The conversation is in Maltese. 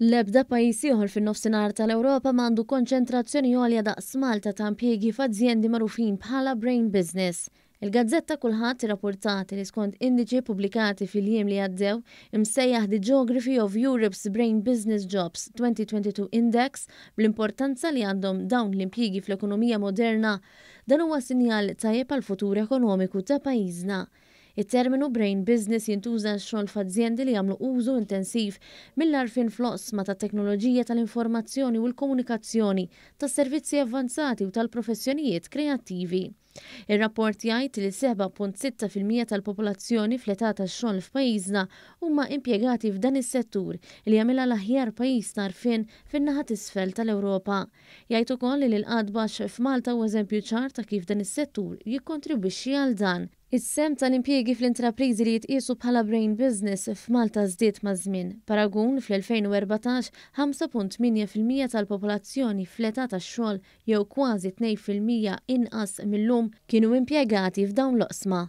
L-ebda pajjiż ieħor fin-nofsinhar tal-Ewropa m'għandu konċentrazzjoni għolja daqs Malta ta' impjiegi f'azzjendi magħrufin bħala brain business. Il-Gazzetta Kulħadd irrapportat li skont indiċi pubblikati fil-jiem li għaddew imsejjaħ The Geography of Europe's Brain Business Jobs 2022 Index bl-importanza li għandhom dawn l-impjiegi fl-ekonomija moderna, dan huwa sinjal tajjeb għall-futur ekonomiku ta' pajjiżna. Il-terminu brain business jintuża x-xogħol f'azzjendi li jagħmlu użu intensiv mill-għarfien fl-oqsma tat-teknoloġija tal-informazzjoni u l-komunikazzjoni, tas-servizzi avvanzati u tal-professjonijiet kreattivi. Ir-rapport jgħid li 7.6% tal-popolazzjoni fl-età tax-xogħol f'pajjiżna huma impjegati f'dan is-settur li jagħmilha l-aħjar pajjiż tarfien fin-naħa t'isfel tal-Ewropa. Jgħid ukoll li l-qgħad baxx f'Malta huwa eżempju ċar ta' kif dan is-settur jikkontribwixxi għal dan. Is-sem tal-impjiegi fl-intrapriżi li jitqiesu bħala brain business f'Malta żdied maż-żmien. Paragun fl-2014 5.8% tal-popolazzjoni fl-età tax-xogħol jew kważi 2% inqas millum kienu impjegati f'dawn l-oqsma.